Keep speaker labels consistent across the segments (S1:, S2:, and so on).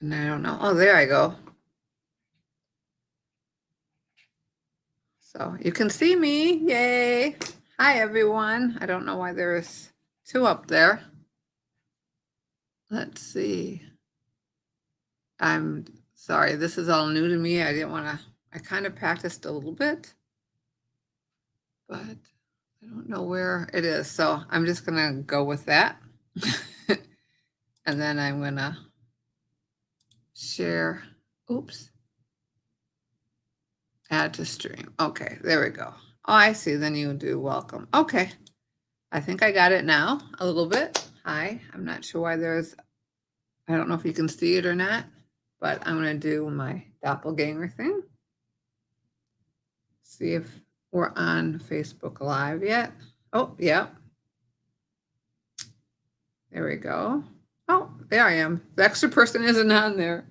S1: And I don't know. Oh, there I go. So you can see me. Yay. Hi, everyone. I don't know why there's two up there. Let's see. I'm sorry. This is all new to me. I didn't want to, I kind of practiced a little bit, but I don't know where it is. So I'm just going to go with that. And then I'm going to share. Oops. Add to stream. Okay, there we go. Oh, I see. Then you do welcome. Okay. I think I got it now a little bit. Hi. I'm not sure why I don't know if you can see it or not, but I'm going to do my doppelganger thing. See if we're on Facebook Live yet. Oh, yeah. There we go. Oh, there I am. The extra person isn't on there.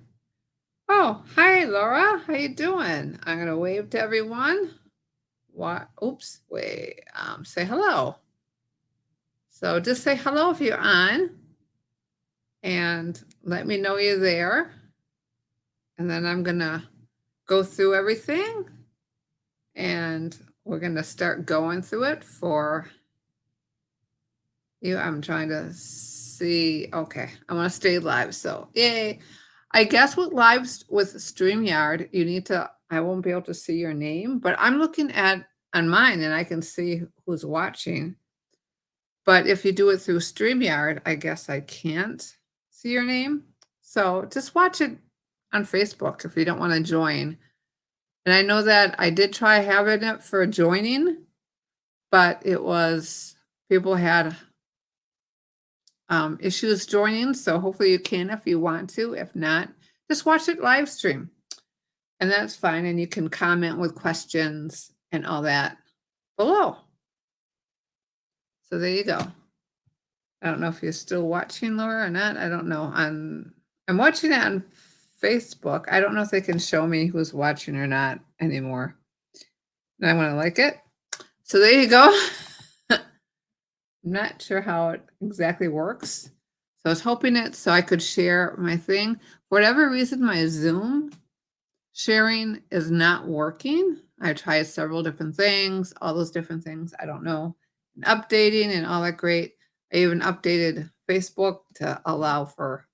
S1: Oh, hi, Laura. How you doing? I'm going to wave to everyone. What? Oops. Wait. Say hello. So just say hello if you're on and let me know you're there. And then I'm going to go through everything and we're going to start going through it for you. I'm trying to see. Okay. I want to stay live. So yay. I guess with lives with StreamYard, you need to, I won't be able to see your name, but I'm looking at on mine and I can see who's watching. But if you do it through StreamYard, I guess I can't see your name. So just watch it on Facebook if you don't want to join. And I know that I did try having it for joining, but it was, people had issues joining. So hopefully you can if you want to. If not, just watch it live stream. And that's fine. And you can comment with questions and all that below. So there you go. I don't know if you're still watching, Laura, or not. I don't know. I'm watching it on Facebook. I don't know if they can show me who's watching or not anymore. And I want to like it. So there you go. I'm not sure how it exactly works. So I was hoping it so I could share my thing. For whatever reason, my Zoom sharing is not working. I tried several different things, all those different things. I don't know. And updating and all that great. I even updated Facebook to allow for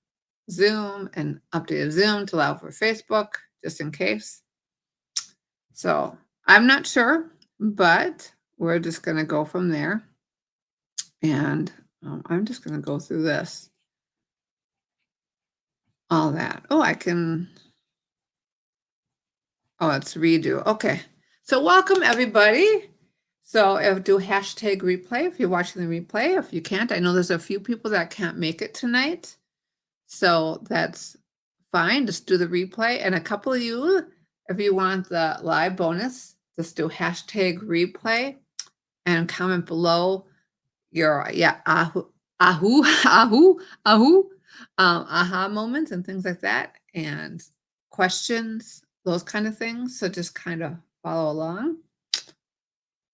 S1: Zoom and updated Zoom to allow for Facebook, just in case. So I'm not sure, but we're just going to go from there. And I'm just going to go through this. All that. Oh, I can. Oh, it's redo. Okay. So welcome, everybody. So do hashtag replay if you're watching the replay. If you can't, I know there's a few people that can't make it tonight. So that's fine. Just do the replay. And a couple of you, if you want the live bonus, just do hashtag replay and comment below your, aha moments and things like that. And questions, those kind of things. So just kind of follow along.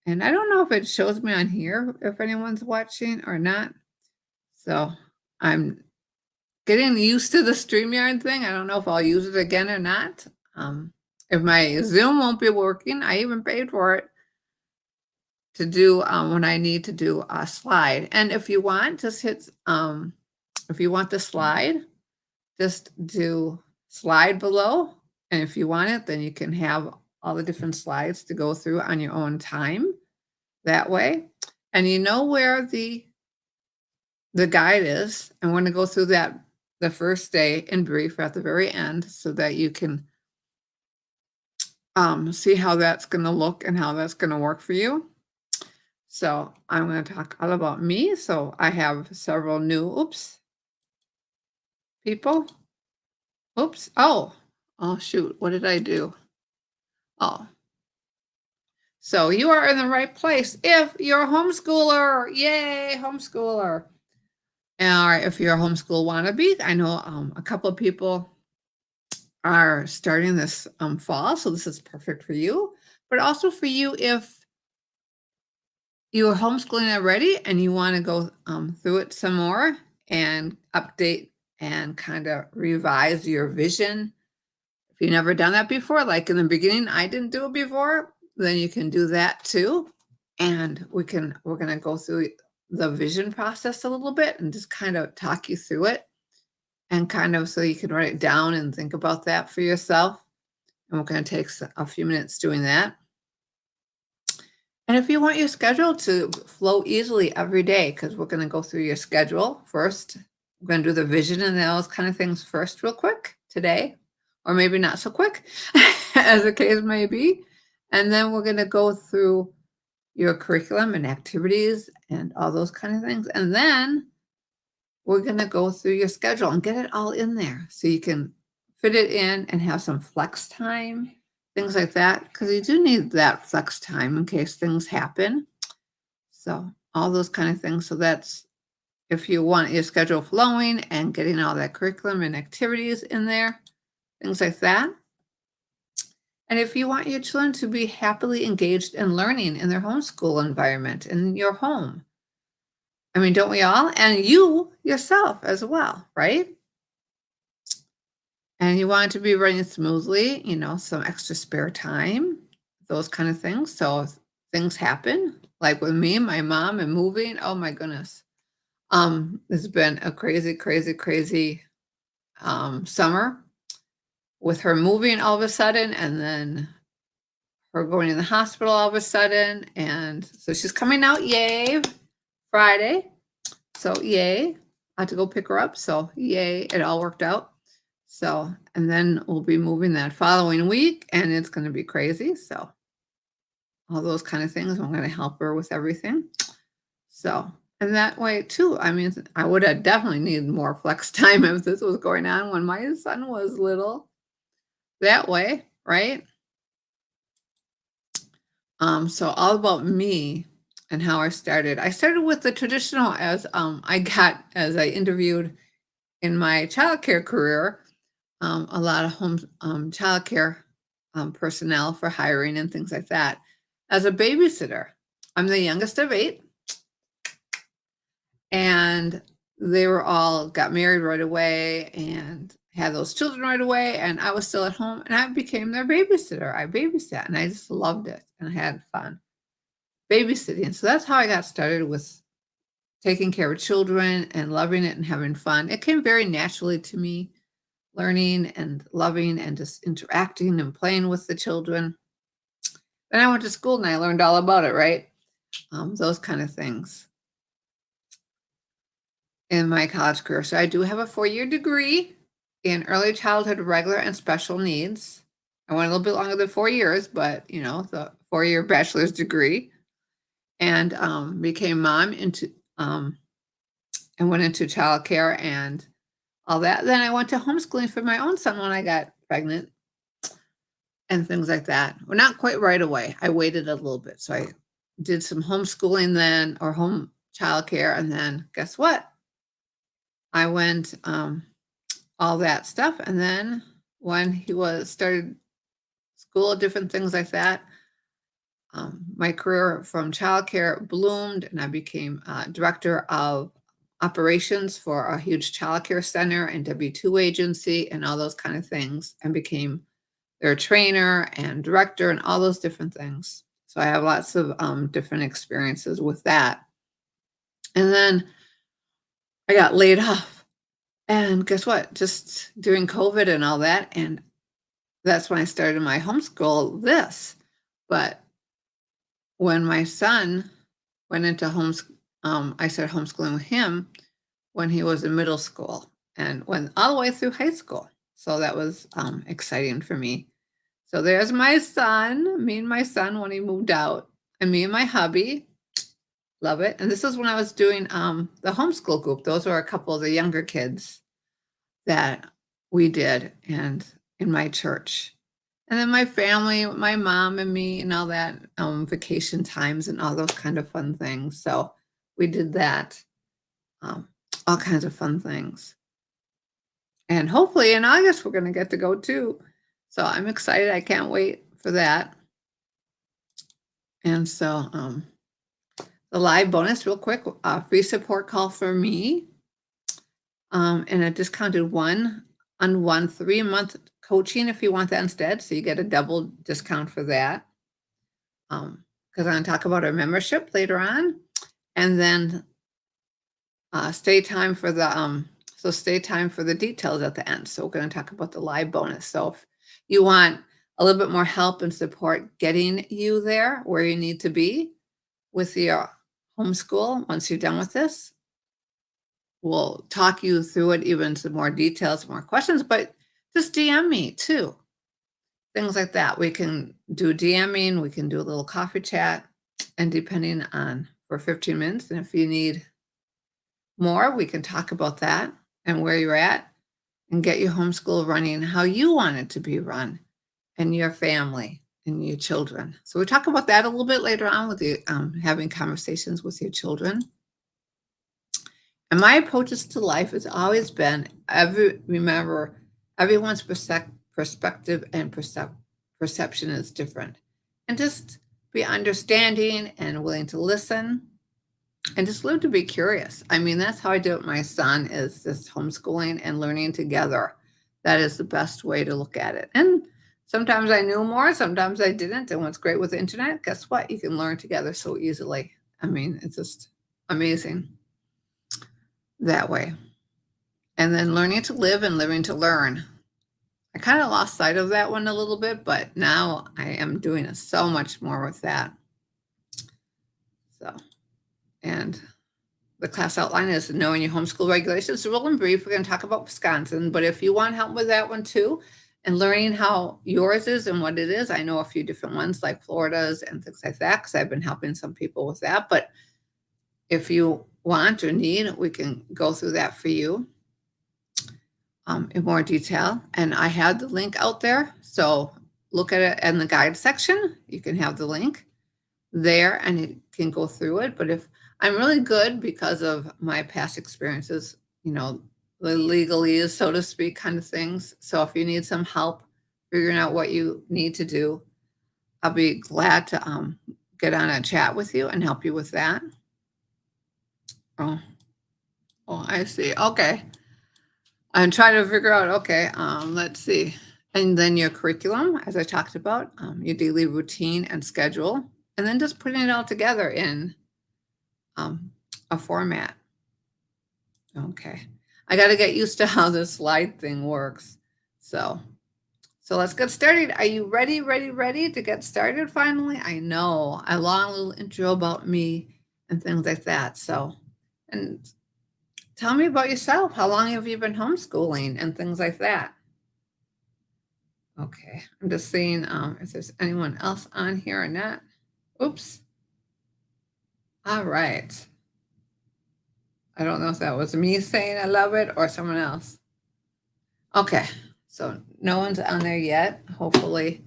S1: And I don't know if it shows me on here if anyone's watching or not. So I'm getting used to the StreamYard thing. I don't know if I'll use it again or not. If my Zoom won't be working, I even paid for it to do when I need to do a slide. And if you want, just hit, if you want the slide, just do slide below. And if you want it, then you can have all the different slides to go through on your own time that way. And you know where the guide is. I'm going to go through that the first day in brief at the very end so that you can see how that's going to look and how that's going to work for you. So I'm going to talk all about me. So I have several new, people. Oh, shoot. What did I do? Oh, so you are in the right place if you're a homeschooler. Yay, homeschooler. Or if you're a homeschool wannabe. I know a couple of people are starting this fall, so this is perfect for you. But also for you if you are homeschooling already and you want to go through it some more and update and kind of revise your vision. If you've never done that before, like in the beginning, I didn't do it before, then you can do that too. And we're going to go through the vision process a little bit and just kind of talk you through it and kind of so you can write it down and think about that for yourself. And we're going to take a few minutes doing that. And if you want your schedule to flow easily every day, because we're going to go through your schedule first, we're going to do the vision and those kind of things first, real quick today, or maybe not so quick, as the case may be. And then we're going to go through your curriculum and activities and all those kind of things. And then we're going to go through your schedule and get it all in there so you can fit it in and have some flex time, things like that, because you do need that flex time in case things happen. So all those kind of things. So that's if you want your schedule flowing and getting all that curriculum and activities in there, things like that. And if you want your children to be happily engaged in learning in their homeschool environment, in your home. I mean, don't we all? And you yourself as well, right? And you want it to be running smoothly, some extra spare time, those kind of things. So if things happen, like with me, my mom, and moving. Oh my goodness. It's been a crazy, crazy, crazy summer with her moving all of a sudden, and then her going in the hospital all of a sudden. And so she's coming out, yay, Friday. So yay, I had to go pick her up. So yay, it all worked out. So, and then we'll be moving that following week, and it's going to be crazy. So all those kind of things, I'm going to help her with everything. So, and that way too, I mean, I would have definitely needed more flex time if this was going on when my son was little. That way, right? So all about me and how I started. I started with the traditional as I interviewed in my childcare career, a lot of home childcare personnel for hiring and things like that as a babysitter. I'm the youngest of 8, and they were all got married right away and had those children right away, and I was still at home, and I became their babysitter. I babysat, and I just loved it and had fun babysitting. So that's how I got started with taking care of children and loving it and having fun. It came very naturally to me, learning and loving and just interacting and playing with the children. Then I went to school and I learned all about it, right? Those kind of things in my college career. So I do have a 4-year degree in early childhood, regular and special needs. I went a little bit longer than 4 years, but the 4-year bachelor's degree, and became mom and went into childcare and all that. Then I went to homeschooling for my own son when I got pregnant and things like that. Well, not quite right away. I waited a little bit. So I did some homeschooling then, or home childcare. And then guess what? I went all that stuff. And then when he started school, different things like that, my career from childcare bloomed, and I became director of operations for a huge childcare center and W-2 agency and all those kind of things, and became their trainer and director and all those different things. So I have lots of different experiences with that. And then I got laid off. And guess what? Just during COVID and all that. And that's when I started my homeschool But when my son went into I started homeschooling with him when he was in middle school and went all the way through high school. So that was exciting for me. So there's my son, me and my son when he moved out, and me and my hubby. Love it. And this is when I was doing the homeschool group. Those were a couple of the younger kids that we did and in my church. And then my family, my mom and me and all that, vacation times and all those kind of fun things. So we did that, all kinds of fun things. And hopefully in August, we're going to get to go too. So I'm excited. I can't wait for that. And so the live bonus real quick, free support call for me. and a discounted one 3-month coaching if you want that instead. So you get a double discount for that. Because I'm going to talk about our membership later on. And then stay time for the stay time for the details at the end. So we're going to talk about the live bonus. So if you want a little bit more help and support getting you there where you need to be with your homeschool, once you're done with this, we'll talk you through it, even some more details, more questions, but just DM me too. Things like that. We can do DMing, we can do a little coffee chat, and depending on for 15 minutes. And if you need more, we can talk about that and where you're at and get your homeschool running how you want it to be run and your family and your children. So we talk about that a little bit later on with you, having conversations with your children. And my approaches to life has always been remember, everyone's perspective and perception is different. And just be understanding and willing to listen and just live to be curious. I mean, that's how I do it. My son is just homeschooling and learning together. That is the best way to look at it. And sometimes I knew more, sometimes I didn't. And what's great with the internet, guess what? You can learn together so easily. I mean, it's just amazing that way. And then learning to live and living to learn. I kind of lost sight of that one a little bit, but now I am doing so much more with that. So, and the class outline is knowing your homeschool regulations. So real and brief, we're going to talk about Wisconsin, but if you want help with that one too, and learning how yours is and what it is, I know a few different ones like Florida's and things like that, because I've been helping some people with that. But if you want or need, we can go through that for you in more detail. And I have the link out there. So look at it in the guide section. You can have the link there and you can go through it. But if I'm really good because of my past experiences, you know, the legalese, so to speak, kind of things. So if you need some help figuring out what you need to do, I'll be glad to get on a chat with you and help you with that. Oh, I see. Okay. I'm trying to figure out, okay, let's see. And then your curriculum, as I talked about, your daily routine and schedule, and then just putting it all together in a format. Okay. I got to get used to how this slide thing works. So let's get started. Are you ready to get started finally? I know a long little intro about me and things like that. So, and tell me about yourself. How long have you been homeschooling and things like that? Okay. I'm just seeing if there's anyone else on here or not. Oops. All right. I don't know if that was me saying I love it or someone else. Okay. So no one's on there yet. Hopefully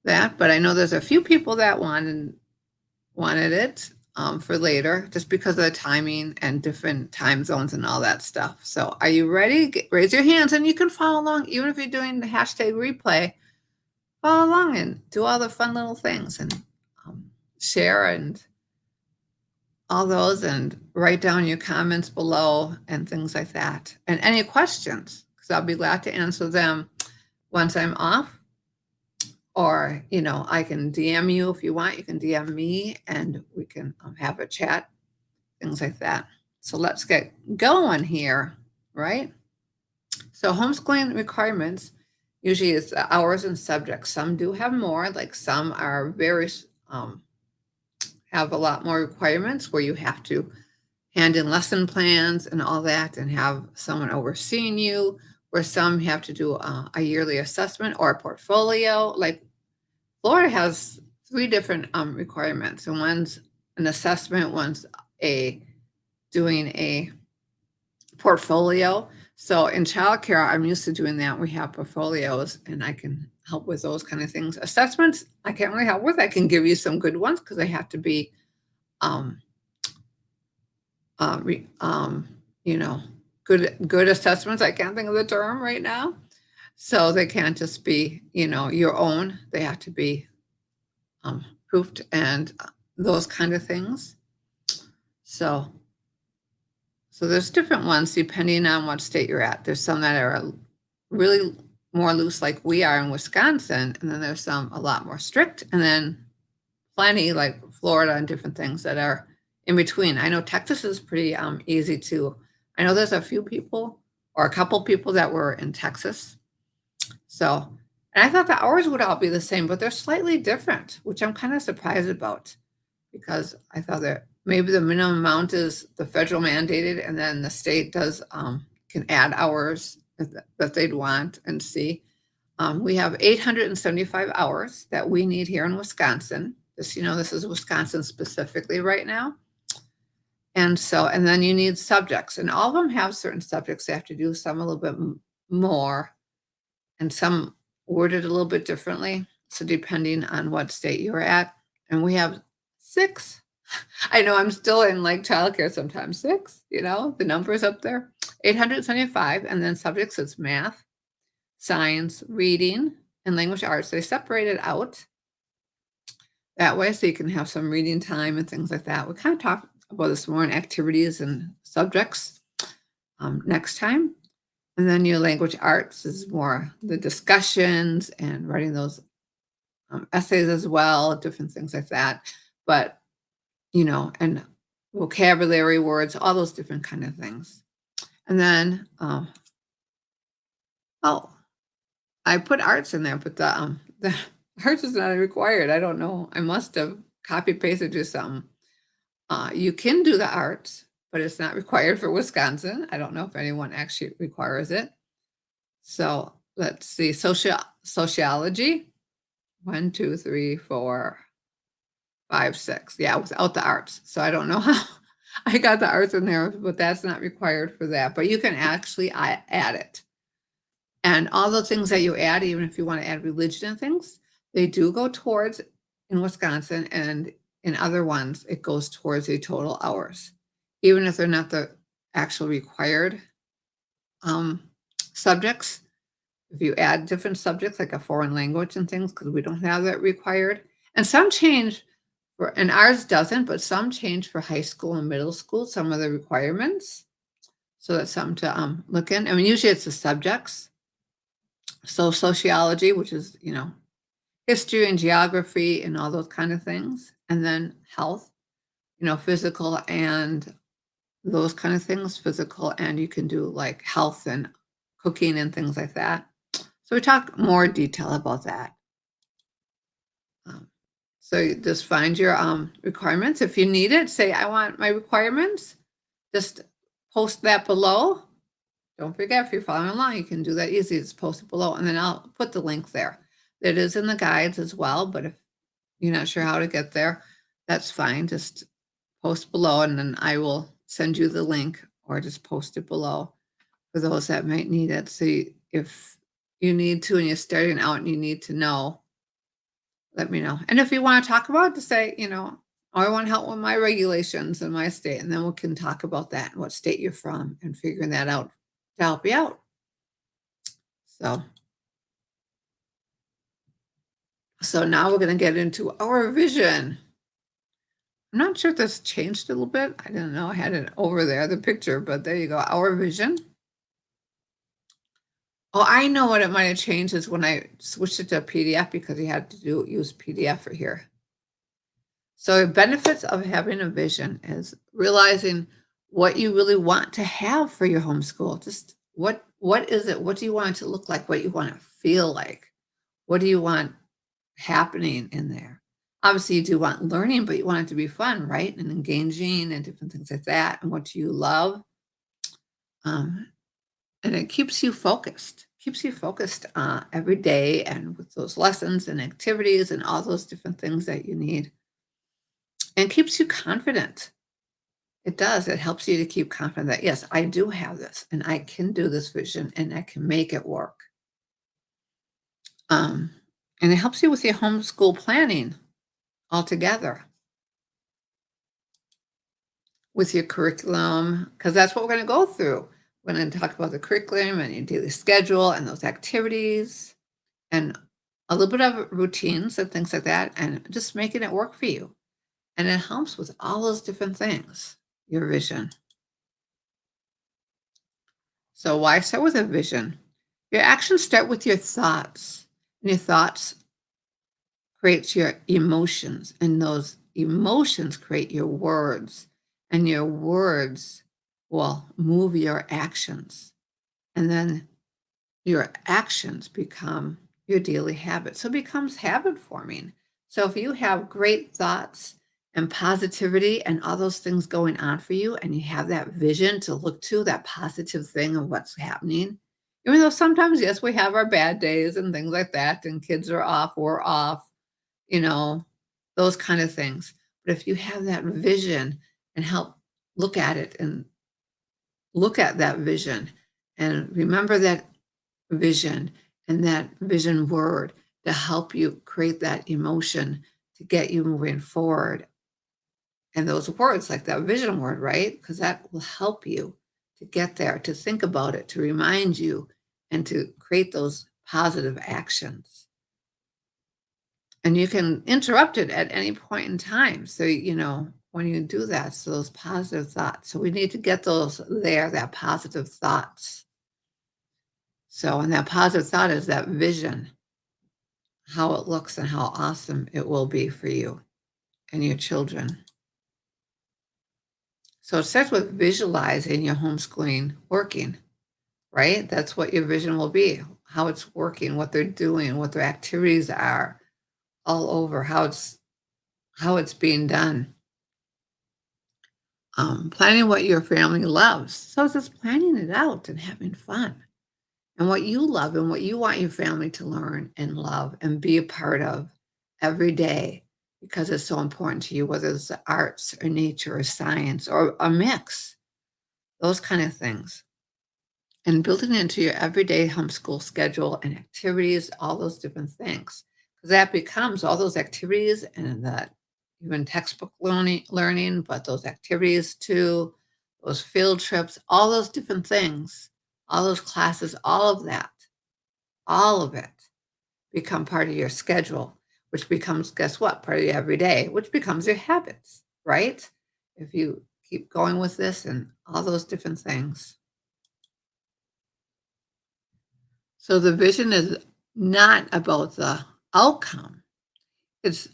S1: that, but I know there's a few people that wanted it for later just because of the timing and different time zones and all that stuff. So are you ready? Raise your hands and you can follow along. Even if you're doing the hashtag replay, follow along and do all the fun little things and share and all those and write down your comments below and things like that. And any questions, because I'll be glad to answer them once I'm off. Or, you know, I can DM you if you want. You can DM me and we can have a chat, things like that. So let's get going here, right? So homeschooling requirements usually is the hours and subjects. Some do have more, like some are very, have a lot more requirements where you have to hand in lesson plans and all that and have someone overseeing you, where some have to do a yearly assessment or a portfolio. Like Florida has 3 different requirements, and one's an assessment, one's doing a portfolio. So in childcare, I'm used to doing that. We have portfolios, and I can help with those kind of things. Assessments, I can't really help with. I can give you some good ones because they have to be, you know, good assessments. I can't think of the term right now. So they can't just be, you know, your own. They have to be proofed and those kind of things. So So there's different ones depending on what state you're at. There's some that are really more loose like we are in Wisconsin, and then there's some a lot more strict, and then plenty like Florida and different things that are in between. I know Texas is pretty easy too. I know there's a few people or a couple people that were in Texas. So, and I thought the hours would all be the same, but they're slightly different, which I'm kind of surprised about because I thought that maybe the minimum amount is the federal mandated, and then the state does can add hours that they'd want and see. We have 875 hours that we need here in Wisconsin. This, this is Wisconsin specifically right now. And so, and then you need subjects, and all of them have certain subjects they have to do, some a little bit more, and some worded a little bit differently. So depending on what state you're at, and we have 6. I know I'm still in like childcare sometimes. 6, the numbers up there, 875, and then subjects it's math, science, reading, and language arts. They separate it out that way so you can have some reading time and things like that. We kind of talked about this more in activities and subjects next time. And then your language arts is more the discussions and writing those essays as well, different things like that. But, and vocabulary words, all those different kind of things. And then, oh, I put arts in there, but the arts is not required. I don't know. I must have copy pasted or something. You can do the arts, but it's not required for Wisconsin. I don't know if anyone actually requires it. So let's see, sociology, 1, 2, 3, 4, 5, 6. Yeah, without the arts. So I don't know how I got the arts in there, but that's not required for that. But you can actually add it. And all the things that you add, even if you want to add religion and things, they do go towards in Wisconsin, and in other ones, it goes towards the total hours, even if they're not the actual required subjects. If you add different subjects like a foreign language and things, because we don't have that required. And some change and ours doesn't, but some change for high school and middle school, some of the requirements. So that's something to look in. I mean, usually it's the subjects. So sociology, which is, history and geography and all those kind of things. And then health, physical and those kind of things, physical, and you can do like health and cooking and things like that. So we talk more detail about that. So you just find your requirements. If you need it, say, I want my requirements. Just post that below. Don't forget, if you're following along, you can do that easy. Just post it below, and then I'll put the link there. It is in the guides as well, but if you're not sure how to get there, that's fine. Just post below, and then I will send you the link, or just post it below for those that might need it. So if you need to and you're starting out and you need to know, let me know. And if you want to talk about it, to say, oh, I want help with my regulations in my state, and then we can talk about that and what state you're from and figuring that out to help you out. So now we're going to get into our vision. I'm not sure if this changed a little bit. I didn't know I had it over there, the picture, but there you go. Our vision. Oh, I know what it might have changed is when I switched it to a PDF, because you had to use PDF for here. So the benefits of having a vision is realizing what you really want to have for your homeschool. Just what is it? What do you want it to look like? What you want to feel like? What do you want happening in there? Obviously, you do want learning, but you want it to be fun, right? And engaging and different things like that. And what do you love? And it keeps you focused. Every day, and with those lessons and activities and all those different things that you need. And keeps you confident. It does. It helps you to keep confident that, yes, I do have this, and I can do this vision, and I can make it work. And it helps you with your homeschool planning altogether, with your curriculum, because that's what we're going to go through. We're going to talk about the curriculum and your daily schedule and those activities and a little bit of routines and things like that, and just making it work for you. And it helps with all those different things, your vision. So why start with a vision? Your actions start with your thoughts. And your thoughts creates your emotions, and those emotions create your words, and your words will move your actions. And then your actions become your daily habit. So it becomes habit forming. So if you have great thoughts and positivity and all those things going on for you, and you have that vision to look to, that positive thing of what's happening, even though sometimes, yes, we have our bad days and things like that, and kids are off, we're off, you know, those kind of things. But if you have that vision and help look at it and look at that vision and remember that vision and that vision word to help you create that emotion to get you moving forward. And those words, like that vision word, right? Because that will help you to get there, to think about it, to remind you, and to create those positive actions. And you can interrupt it at any point in time. So, when you do that, so those positive thoughts. So we need to get those there, that positive thoughts. So, and that positive thought is that vision, how it looks and how awesome it will be for you and your children. So it starts with visualizing your homeschooling working, right? That's what your vision will be, how it's working, what they're doing, what their activities are all over, how it's being done. Planning what your family loves. So it's just planning it out and having fun. And what you love and what you want your family to learn and love and be a part of every day because it's so important to you, whether it's the arts or nature or science or a mix, those kind of things. And building it into your everyday homeschool schedule and activities, all those different things. Because that becomes all those activities and that even textbook learning, but those activities too, those field trips, all those different things, all those classes, all of that, all of it become part of your schedule, which becomes, guess what? Part of your everyday, which becomes your habits, right? If you keep going with this and all those different things. So the vision is not about the outcome. It's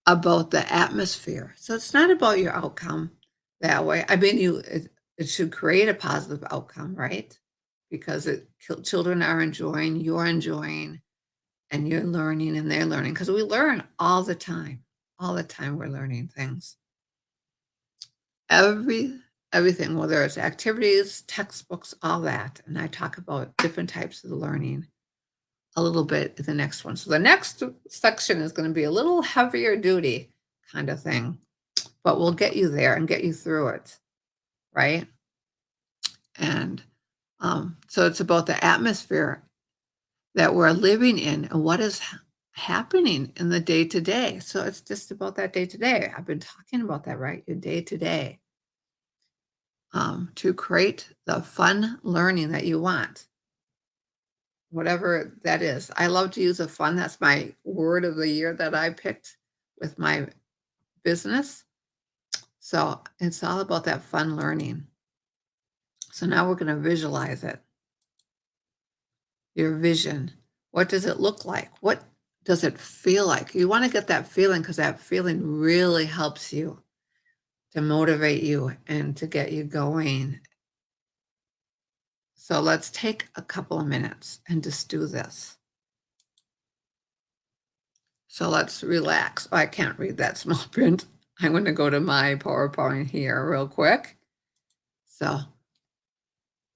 S1: about the atmosphere. So it's not about your outcome that way. I mean, it should create a positive outcome, right? Because children are enjoying, you're enjoying, and you're learning and they're learning because we learn all the time. All the time we're learning things. Everything, whether it's activities, textbooks, all that. And I talk about different types of learning a little bit in the next one. So the next section is going to be a little heavier duty kind of thing, but we'll get you there and get you through it, right? And so it's about the atmosphere that we're living in and what is happening in the day to day. So it's just about that day to day. I've been talking about that, right? Your day to day to create the fun learning that you want, whatever that is. I love to use a fun. That's my word of the year that I picked with my business. So it's all about that fun learning. So now we're going to visualize it. Your vision. What does it look like? What does it feel like? You want to get that feeling because that feeling really helps you to motivate you and to get you going. So let's take a couple of minutes and just do this. So let's relax. Oh, I can't read that small print. I'm going to go to my PowerPoint here real quick. So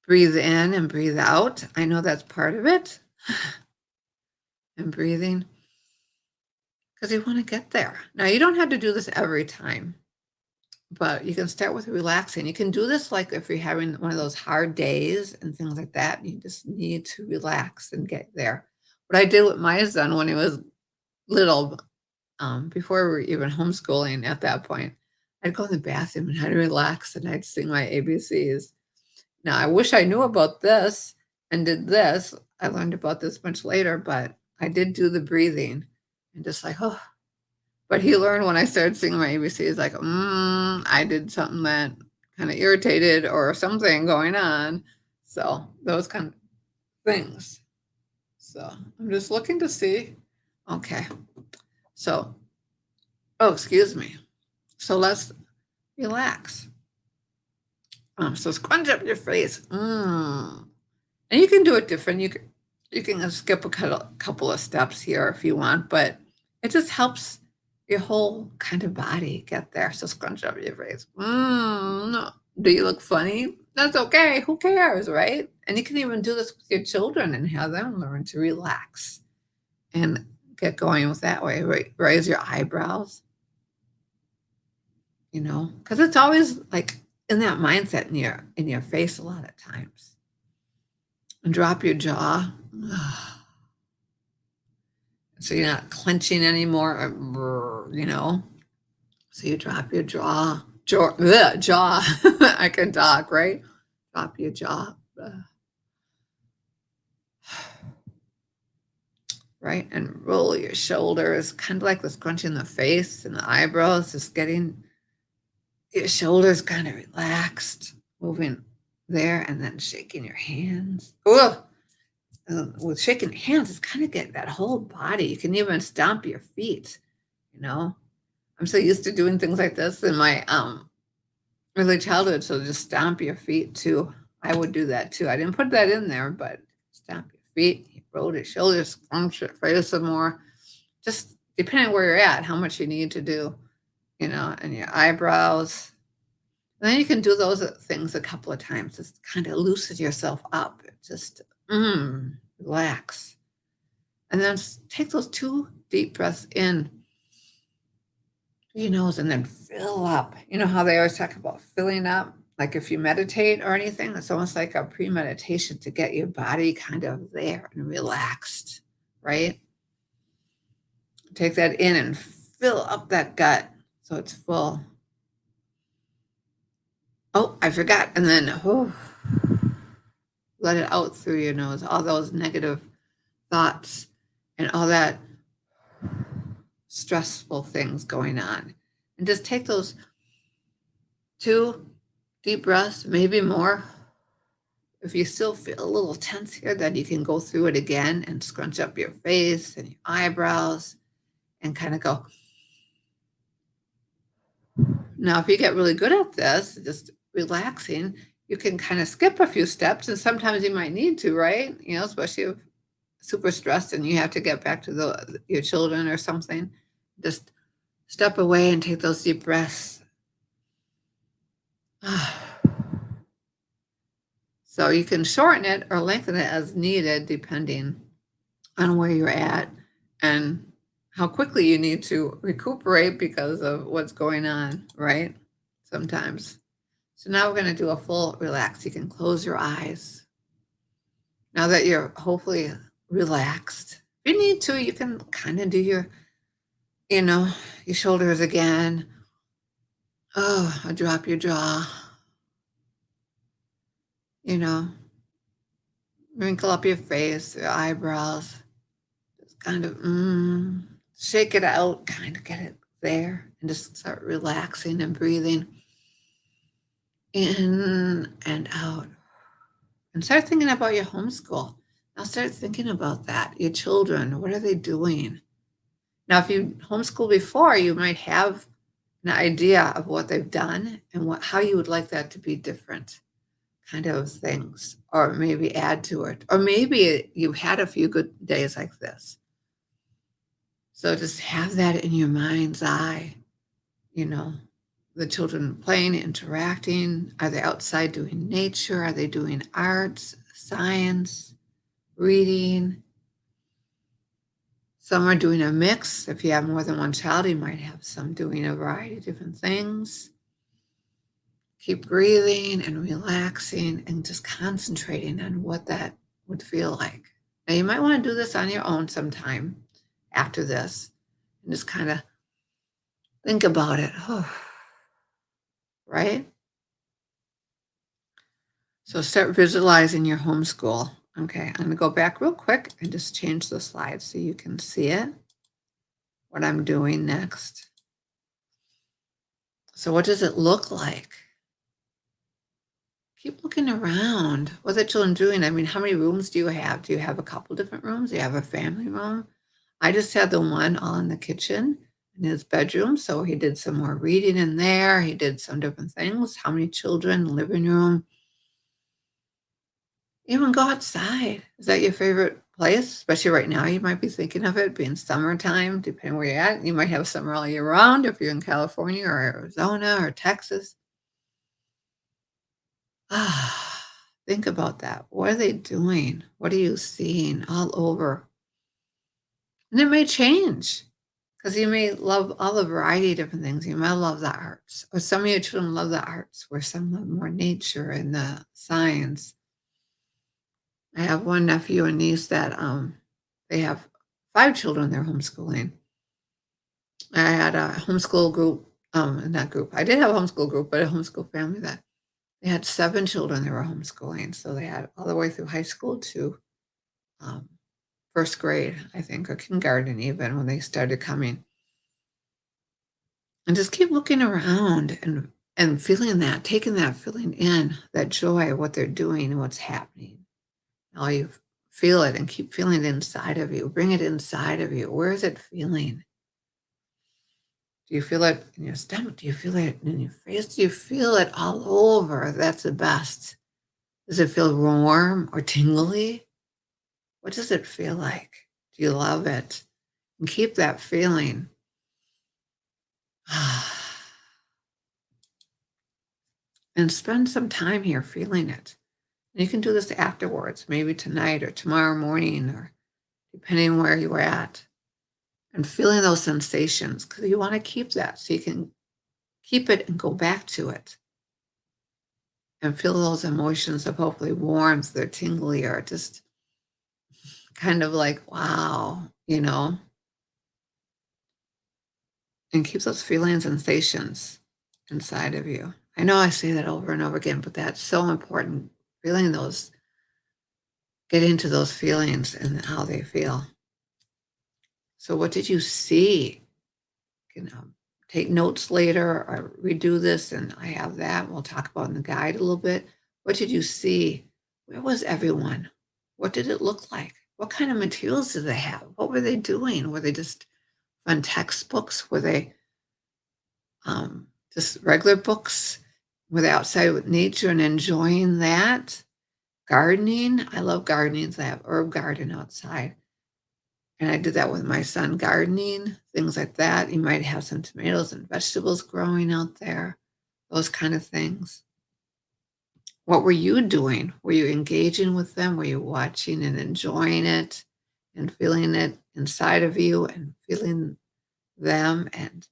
S1: breathe in and breathe out. I know that's part of it. And breathing because you want to get there. Now, you don't have to do this every time, but you can start with relaxing. You can do this like if you're having one of those hard days and things like that. You just need to relax and get there. What I did with my son when he was little, before we were even homeschooling at that point, I'd go in the bathroom and I'd relax and I'd sing my ABCs. Now, I wish I knew about this and did this. I learned about this much later, but I did do the breathing and just like, oh. But he learned when I started singing my ABCs, like, I did something that kind of irritated or something going on. So those kind of things. So I'm just looking to see. Okay. So, oh, excuse me. So let's relax. So scrunch up your face. And you can do it different. You can skip a couple of steps here if you want, but it just helps your whole kind of body get there. So scrunch up your face. Do you look funny? That's okay. Who cares, right? And you can even do this with your children and have them learn to relax and get going with that way. Raise your eyebrows, because it's always like in that mindset in your face a lot of times. And drop your jaw. So you're not clenching anymore. So you drop your jaw. I can talk, right? Drop your jaw. Right? And roll your shoulders, kind of like the scrunching the face and the eyebrows, just getting your shoulders kind of relaxed, moving there, and then shaking your hands. Oh, with shaking hands, it's kind of get that whole body. You can even stomp your feet, you know. I'm so used to doing things like this in my early childhood. So just stomp your feet too. I would do that too. I didn't put that in there, but stomp your feet, roll your shoulders, scrunch your face some more. Just depending where you're at, how much you need to do, and your eyebrows. And then you can do those things a couple of times. Just kind of loosen yourself up. Just relax. And then take those 2 deep breaths in through your nose and then fill up. You know how they always talk about filling up? Like if you meditate or anything, it's almost like a pre-meditation to get your body kind of there and relaxed, right? Take that in and fill up that gut so it's full. Oh, I forgot. And then let it out through your nose, all those negative thoughts and all that stressful things going on. And just take those 2 deep breaths, maybe more. If you still feel a little tense here, then you can go through it again and scrunch up your face and your eyebrows and kind of go. Now, if you get really good at this, just relaxing, you can kind of skip a few steps, and sometimes you might need to, right? Especially if super stressed and you have to get back to your children or something. Just step away and take those deep breaths. So you can shorten it or lengthen it as needed, depending on where you're at and how quickly you need to recuperate because of what's going on, right? Sometimes. So now we're going to do a full relax. You can close your eyes. Now that you're hopefully relaxed, if you need to, you can kind of do your shoulders again. Drop your jaw. Wrinkle up your face, your eyebrows. Just kind of shake it out, kind of get it there, and just start relaxing and breathing in and out. And start thinking about your homeschool. Now start thinking about that. Your children, what are they doing? Now, if you homeschool before, you might have an idea of what they've done and how you would like that to be different kind of things, or maybe add to it. Or maybe you've had a few good days like this. So just have that in your mind's eye, the children playing, interacting. Are they outside doing nature? Are they doing arts, science, reading? Some are doing a mix. If you have more than one child, you might have some doing a variety of different things. Keep breathing and relaxing and just concentrating on what that would feel like. Now, you might want to do this on your own sometime after this and just kind of think about it. Right? So start visualizing your homeschool. Okay, I'm going to go back real quick and just change the slide so you can see it, what I'm doing next. So what does it look like? keep looking around. What are the children doing? I mean, how many rooms do you have? Do you have a couple different rooms? Do you have a family room? I just had the one all in the kitchen in his bedroom. So he did some more reading in there. He did some different things. How many children? Living room. Even go outside. Is that your favorite place? Especially right now, you might be thinking of it being summertime, depending where you're at. You might have summer all year round if you're in California or Arizona or Texas. Ah, think about that. What are they doing? What are you seeing all over? And it may change because you may love all the variety of different things. You might love the arts, or some of your children love the arts, where some love more nature and the science. I have one nephew and niece that they have 5 children they're homeschooling. I had a homeschool group, not group. I did have a homeschool group, but a homeschool family that they had 7 children they were homeschooling. So they had all the way through high school to um, 1st grade, I think, or kindergarten even when they started coming. And just keep looking around and feeling that, taking that feeling in, that joy of what they're doing and what's happening. All you feel it and keep feeling it inside of you. Bring it inside of you. Where is it feeling? Do you feel it in your stomach? Do you feel it in your face? Do you feel it all over? That's the best. Does it feel warm or tingly? What does it feel like? Do you love it? And keep that feeling. And spend some time here feeling it. You can do this afterwards, maybe tonight or tomorrow morning, or depending where you're at, and feeling those sensations because you want to keep that so you can keep it and go back to it and feel those emotions of hopefully warmth or tingly or just kind of like, wow, and keep those feelings and sensations inside of you. I know I say that over and over again, but that's so important. Feeling those, get into those feelings and how they feel. So, what did you see? You can take notes later or redo this, and I have that. We'll talk about in the guide a little bit. What did you see? Where was everyone? What did it look like? What kind of materials did they have? What were they doing? Were they just fun textbooks? Were they just regular books? Were they outside with nature and enjoying that? Gardening? I love gardening. So I have herb garden outside. And I did that with my son gardening, things like that. You might have some tomatoes and vegetables growing out there, those kind of things. What were you doing? Were you engaging with them? Were you watching and enjoying it and feeling it inside of you and feeling them and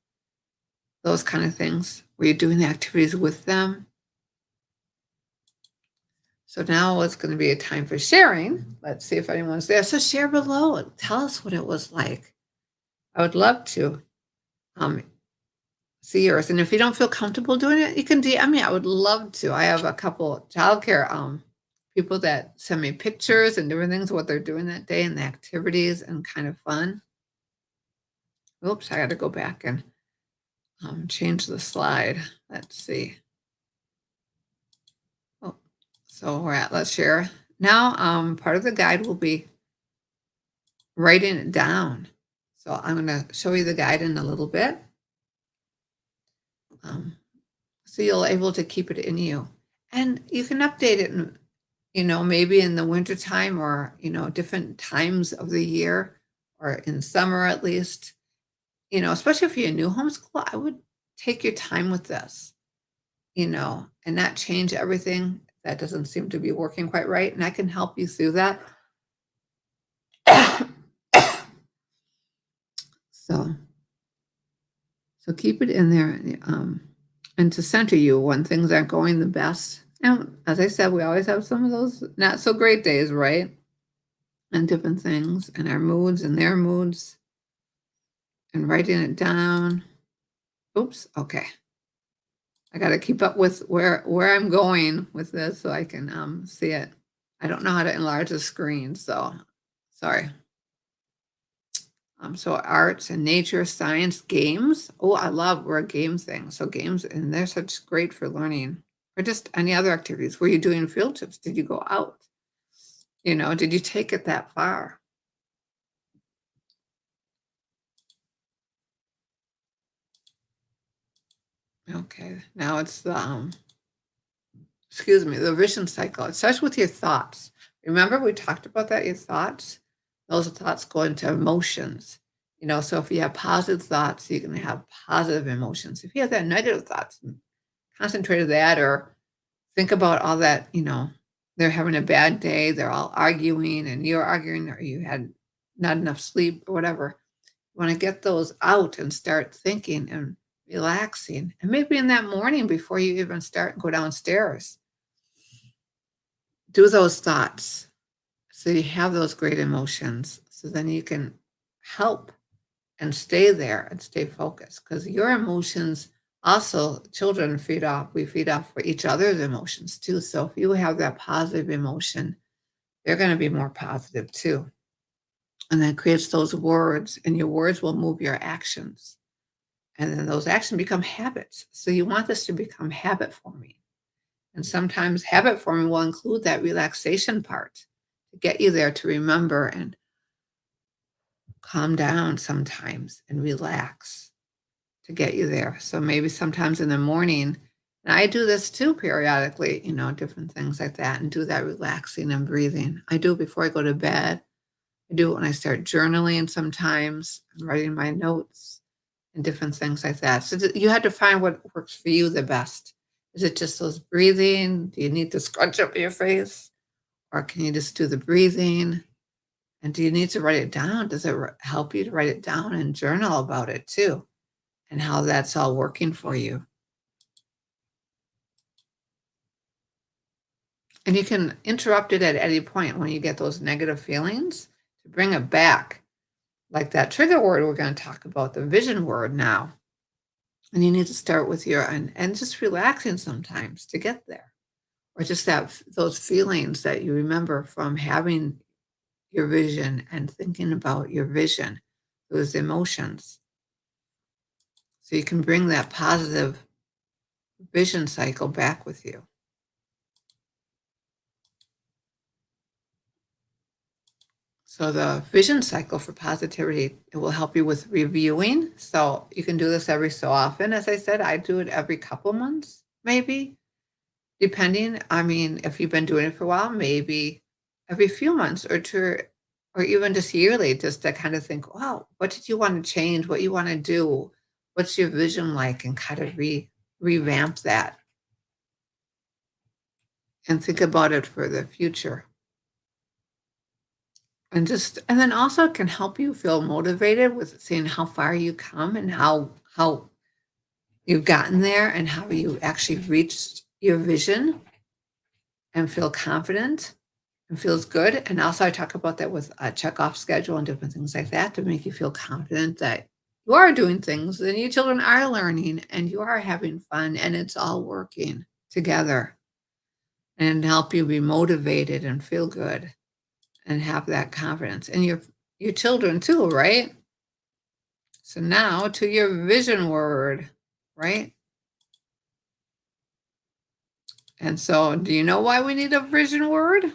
S1: those kind of things? Were you doing the activities with them? So now it's going to be a time for sharing. Let's see if anyone's there. So share below. Tell us what it was like. I would love to. Um, See yours, and if you don't feel comfortable doing it, you can DM me. I would love to. I have a couple childcare people that send me pictures and different things of what they're doing that day and the activities and kind of fun. Oops, I got to go back and change the slide. Let's see. Oh, so we're at let's share now. Part of the guide will be writing it down. So I'm going to show you the guide in a little bit. So you'll able to keep it in you. And you can update it, maybe in the wintertime or, different times of the year or in summer at least. Especially if you're a new homeschool, I would take your time with this, and not change everything that doesn't seem to be working quite right. And I can help you through that. So, so keep it in there. And to center you when things aren't going the best. And as I said, we always have some of those not so great days, right? And different things and our moods and their moods and writing it down. Oops, okay. I got to keep up with where I'm going with this so I can see it. I don't know how to enlarge the screen, so sorry. So arts and nature, science, games. Oh, we're a game thing. So games, and they're such great for learning. or just any other activities. Were you doing field trips? Did you go out? Did you take it that far? Okay. Now it's the vision cycle. It starts with your thoughts. Remember we talked about that, your thoughts? Those thoughts go into emotions. So if you have positive thoughts, you're going to have positive emotions. If you have that negative thoughts, concentrate on that or think about all that, they're having a bad day, they're all arguing and you're arguing or you had not enough sleep or whatever. You want to get those out and start thinking and relaxing. And maybe in that morning before you even start go downstairs, do those thoughts. So you have those great emotions. So then you can help and stay there and stay focused because your emotions also children we feed off for each other's emotions too. So if you have that positive emotion, they're going to be more positive too. And that creates those words, and your words will move your actions. And then those actions become habits. So you want this to become habit forming. And sometimes habit forming will include that relaxation part to get you there to remember and calm down sometimes and relax to get you there. So maybe sometimes in the morning, and I do this too periodically, different things like that, and do that relaxing and breathing. I do it before I go to bed. I do it when I start journaling sometimes, and writing my notes and different things like that. So you had to find what works for you the best. Is it just those breathing? Do you need to scrunch up your face? Or can you just do the breathing? And do you need to write it down? Does it help you to write it down and journal about it too? And how that's all working for you. And you can interrupt it at any point when you get those negative feelings to bring it back. Like that trigger word we're going to talk about, the vision word now. And you need to start with and just relaxing sometimes to get there. Or just those feelings that you remember from having your vision and thinking about your vision, those emotions. So you can bring that positive vision cycle back with you. So the vision cycle for positivity, it will help you with reviewing. So you can do this every so often. As I said, I do it every couple months, maybe, depending. I mean, if you've been doing it for a while, maybe every few months or two, or even just yearly, just to kind of think, wow, what did you want to change? What you want to do? What's your vision like? And kind of revamp that and think about it for the future. And then also it can help you feel motivated with seeing how far you come and how you've gotten there and how you actually reached your vision and feel confident and feels good. And also I talk about that with a check-off schedule and different things like that to make you feel confident that you are doing things and your children are learning and you are having fun and it's all working together and help you be motivated and feel good and have that confidence. And your children too, right? So now to your vision word, right? And so do you know why we need a vision word?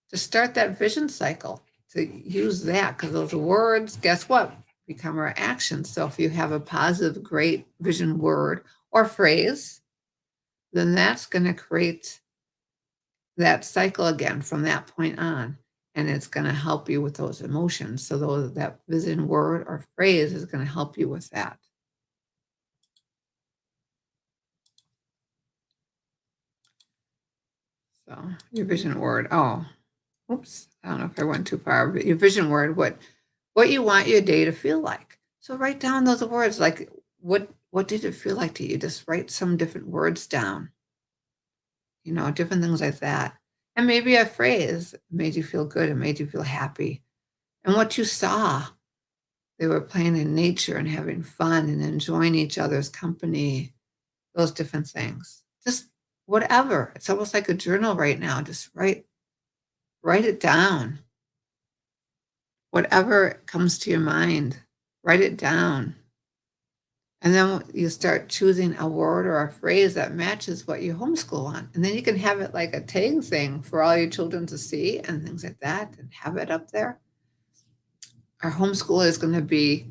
S1: To start that vision cycle, to use that, because those words, guess what? Become our actions. So if you have a positive, great vision word or phrase, then that's going to create that cycle again from that point on. And it's going to help you with those emotions. So that vision word or phrase is going to help you with that. So your vision word. Oh, oops. I don't know if I went too far, but your vision word, what you want your day to feel like. So write down those words. Like what did it feel like to you? Just write some different words down. Different things like that. And maybe a phrase made you feel good, it made you feel happy. And what you saw. They were playing in nature and having fun and enjoying each other's company, those different things. Just whatever. It's almost like a journal right now. Just write it down. Whatever comes to your mind, write it down. And then you start choosing a word or a phrase that matches what you homeschool on. And then you can have it like a tag thing for all your children to see and things like that and have it up there. Our homeschool is going to be,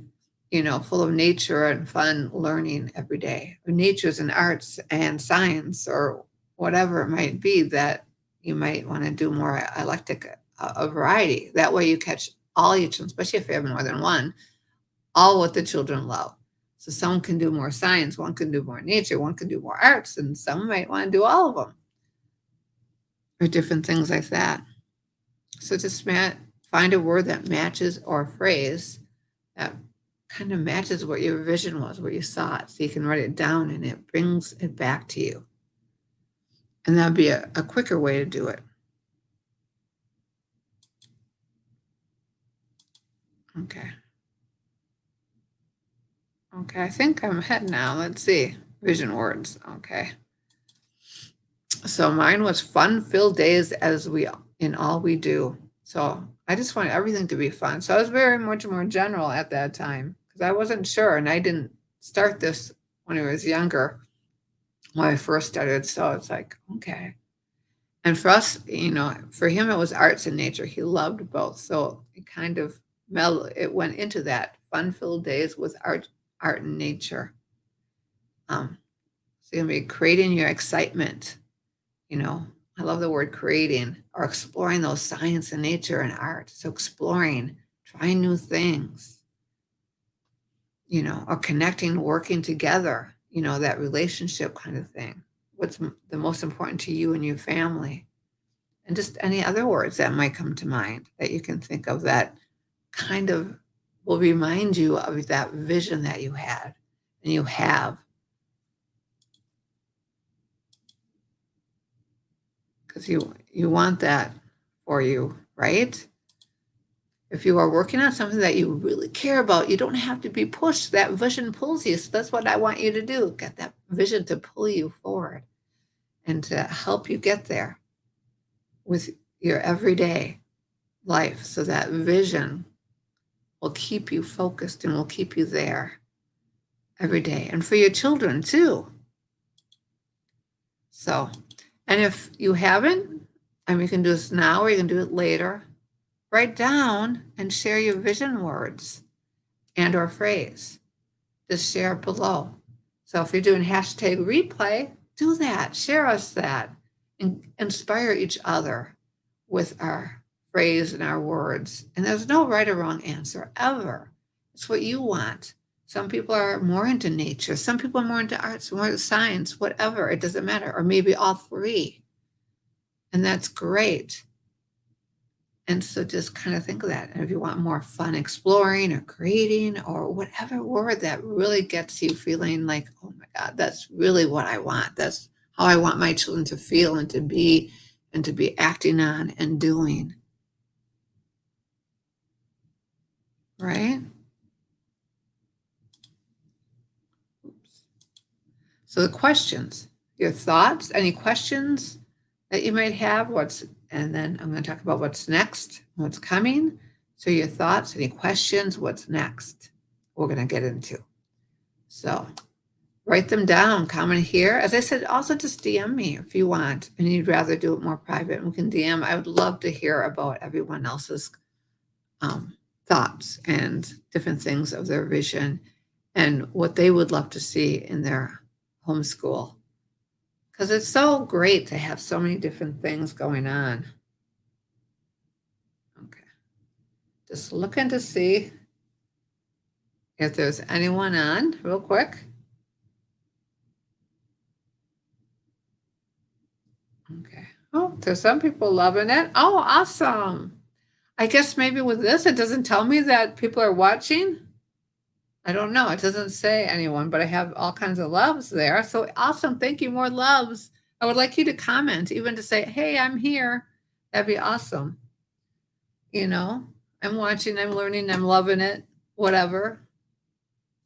S1: full of nature and fun learning every day. Or natures and arts and science or whatever it might be that you might want to do more eclectic, a variety. That way you catch all your children, especially if you have more than one, all what the children love. So some can do more science, one can do more nature, one can do more arts, and some might want to do all of them or different things like that. So just find a word that matches or a phrase that kind of matches what your vision was, what you saw it, so you can write it down and it brings it back to you. And that'd be a quicker way to do it. Okay. Okay, I think I'm ahead now. Let's see. Vision words. Okay. So mine was fun-filled days as we in all we do. So I just wanted everything to be fun. So I was very much more general at that time because I wasn't sure, and I didn't start this when I was younger, when I first started. So it's like, okay. And for us, for him, it was arts and nature. He loved both. So it kind of it went into that fun-filled days with art and nature. So you're gonna be creating your excitement. I love the word creating or exploring those science and nature and art. So exploring, trying new things, or connecting, working together, that relationship kind of thing. What's the most important to you and your family? And just any other words that might come to mind that you can think of that kind of will remind you of that vision that you had and you have. Because you want that for you, right? If you are working on something that you really care about, you don't have to be pushed. That vision pulls you. So that's what I want you to do. Get that vision to pull you forward and to help you get there with your everyday life. So that vision will keep you focused and will keep you there every day. And for your children too. So, and if you haven't, you can do this now or you can do it later. Write down and share your vision words and or phrase. Just share it below. So if you're doing hashtag replay, do that. Share us that and inspire each other with our phrase and our words. And there's no right or wrong answer ever. It's what you want. Some people are more into nature. Some people are more into arts, more into science, whatever. It doesn't matter. Or maybe all three. And that's great. And so just kind of think of that. And if you want more fun exploring or creating or whatever word that really gets you feeling like, oh my God, that's really what I want. That's how I want my children to feel and to be acting on and doing. Right? Oops. So the questions, your thoughts, any questions that you might have, and then I'm going to talk about what's next, what's coming. So your thoughts, any questions, what's next, we're going to get into. So write them down, comment here. As I said, also just DM me if you want, and you'd rather do it more private. We can DM. I would love to hear about everyone else's thoughts and different things of their vision and what they would love to see in their homeschool. Because it's so great to have so many different things going on. Okay. Just looking to see if there's anyone on real quick. Okay. Oh, there's some people loving it. Oh, awesome. I guess maybe with this, it doesn't tell me that people are watching. I don't know. It doesn't say anyone, but I have all kinds of loves there. So awesome. Thank you. More loves. I would like you to comment, even to say, hey, I'm here. That'd be awesome. I'm watching, I'm learning, I'm loving it, whatever.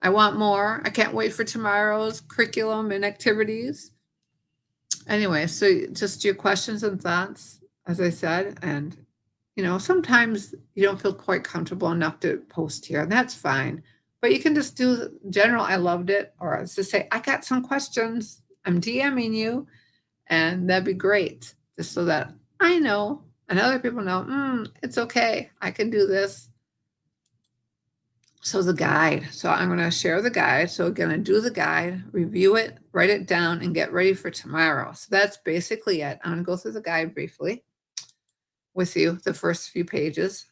S1: I want more. I can't wait for tomorrow's curriculum and activities. Anyway, so just your questions and thoughts, as I said, and sometimes you don't feel quite comfortable enough to post here, and that's fine. But you can just do general, I loved it, or just say, I got some questions. I'm DMing you, and that'd be great. Just so that I know and other people know, it's okay. I can do this. So the guide. So I'm going to share the guide. So we're going to do the guide, review it, write it down, and get ready for tomorrow. So that's basically it. I'm going to go through the guide briefly with you, the first few pages.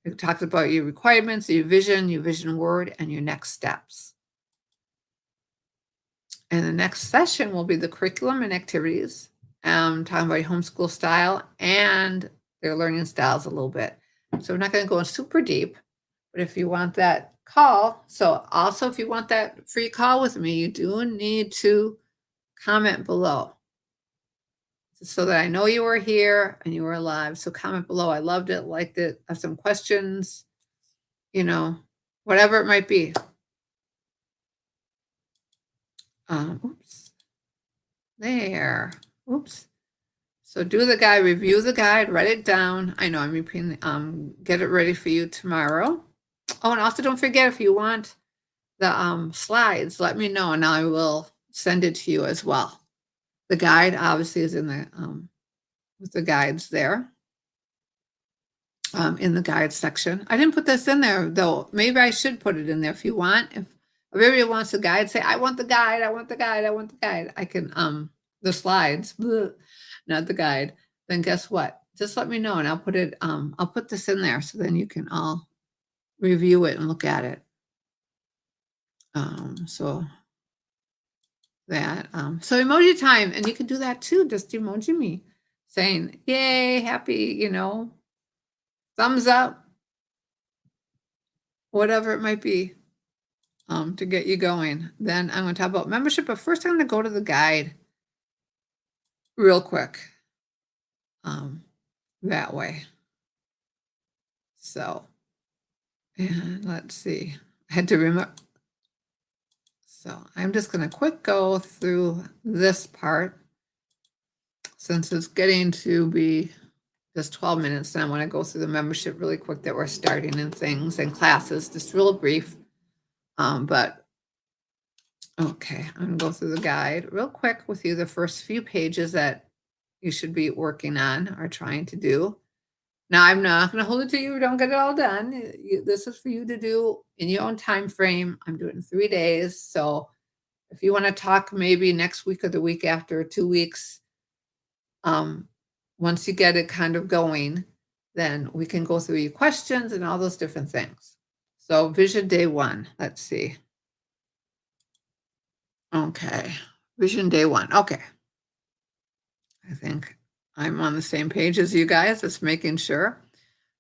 S1: It talks about your requirements, your vision word, and your next steps. And the next session will be the curriculum and activities, talking about your homeschool style and their learning styles a little bit. So we're not going to go in super deep, but if you want that call, so also if you want that free call with me, you do need to comment below so that I know you were here and you were live. So comment below. I loved it, liked it, have some questions, whatever it might be. Oops. There. Oops. So do the guide, review the guide, write it down. I know I'm repeating, get it ready for you tomorrow. Oh, and also don't forget, if you want the slides, let me know and I will send it to you as well. The guide obviously is in the with the guides there. In the guide section. I didn't put this in there though. Maybe I should put it in there if you want. If everybody wants the guide, say, I want the guide, I want the guide, I want the guide. I can, the slides, not the guide. Then guess what? Just let me know and I'll put this in there so then you can all review it and look at it. So that, so emoji time, and you can do that too. Just emoji me saying, yay, happy, thumbs up, whatever it might be, to get you going. Then I'm going to talk about membership, but first I'm going to go to the guide real quick, that way. So, and let's see, I had to remember. So I'm just going to quick go through this part since it's getting to be just 12 minutes. And I want to go through the membership really quick that we're starting and things and classes, just real brief. But okay, I'm going to go through the guide real quick with you, the first few pages that you should be working on or trying to do. Now, I'm not going to hold it to you. Don't get it all done. This is for you to do in your own time frame. I'm doing 3 days. So if you want to talk maybe next week or the week after, 2 weeks, once you get it kind of going, then we can go through your questions and all those different things. So vision day 1, let's see. Okay, vision day 1. Okay. I think I'm on the same page as you guys, just making sure.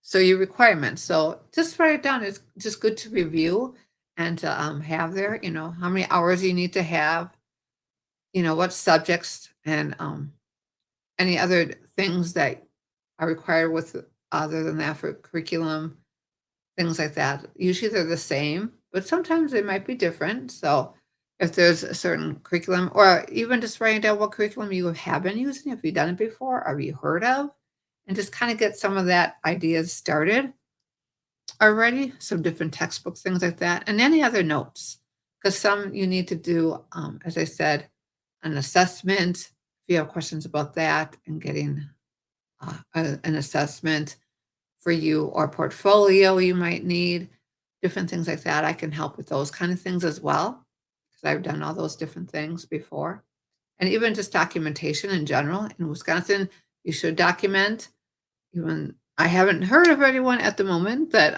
S1: So your requirements. So just write it down. It's just good to review and to have there, how many hours you need to have, what subjects and any other things that are required with other than that for curriculum, things like that. Usually they're the same, but sometimes they might be different. So if there's a certain curriculum, or even just writing down what curriculum you have been using, have you done it before, have you heard of, and just kind of get some of that ideas started already, some different textbooks, things like that, and any other notes, because some you need to do, as I said, an assessment, if you have questions about that, and getting an assessment for you, or portfolio you might need, different things like that. I can help with those kind of things as well, because I've done all those different things before. And even just documentation in general. In Wisconsin, you should document. Even I haven't heard of anyone at the moment that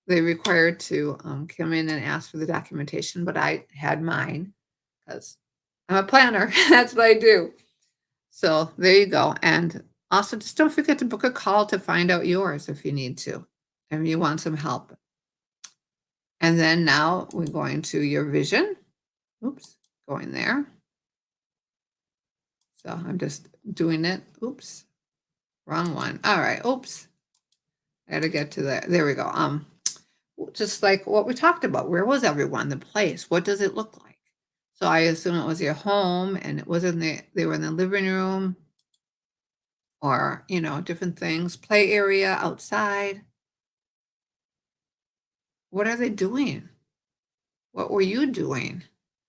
S1: they required to come in and ask for the documentation, but I had mine because I'm a planner. That's what I do. So there you go. And also, just don't forget to book a call to find out yours if you need to, and you want some help. And then now we're going to your vision. Oops, going there. So I'm just doing it. Oops, wrong one. All right. Oops. I got to get to that. There we go. Just like what we talked about. Where was everyone? The place. What does it look like? So I assume it was your home, and it was they were in the living room, or different things. Play area outside. What are they doing? What were you doing?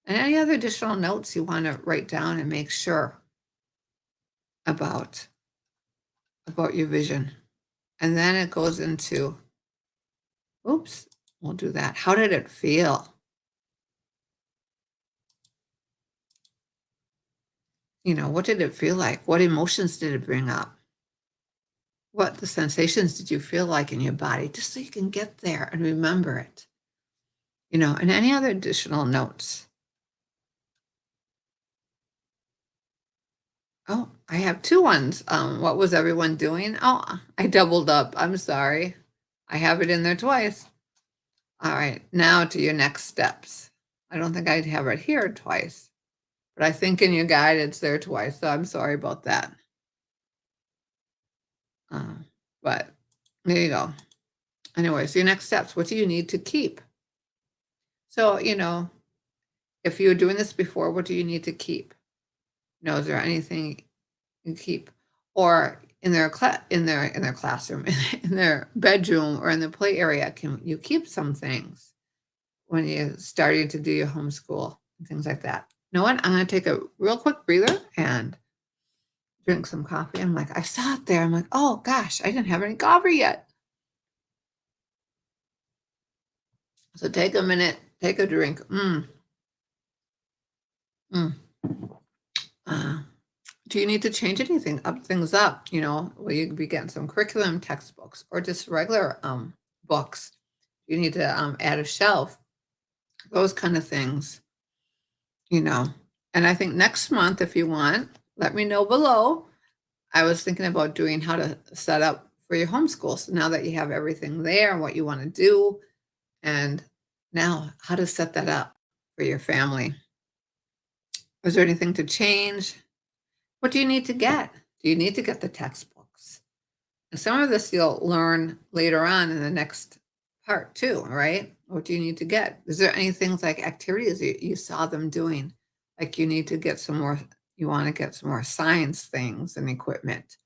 S1: And any other additional notes you want to write down and make sure about your vision. And then it goes into, oops, we'll do that. How did it feel? What did it feel like? What emotions did it bring up? What the sensations did you feel like in your body? Just so you can get there and remember it. And any other additional notes. Oh, I have two ones. What was everyone doing? Oh, I doubled up. I'm sorry. I have it in there twice. All right, now to your next steps. I don't think I'd have it here twice, but I think in your guide it's there twice, so I'm sorry about that. Uh, but there you go. Anyways, your next steps. What do you need to keep? So, if you were doing this before, what do you need to keep? Is there anything you keep? Or in their in their classroom, in their bedroom, or in the play area, can you keep some things when you're starting to do your homeschool and things like that? You know what? I'm going to take a real quick breather and drink some coffee. I'm like, I saw it there. I'm like, oh gosh, I didn't have any coffee yet. So take a minute, take a drink. Mm. Uh, do you need to change anything, up things up? Will you be getting some curriculum textbooks or just regular books? You need to add a shelf, those kind of things, you know. And I think next month, if you want, let me know below. I was thinking about doing how to set up for your homeschool. So now that you have everything there and what you want to do, and now how to set that up for your family. Is there anything to change? What do you need to get? Do you need to get the textbooks? And some of this you'll learn later on in the next part too, right? What do you need to get? Is there any things like activities you saw them doing? Like you need to get some more, you want to get some more science things and equipment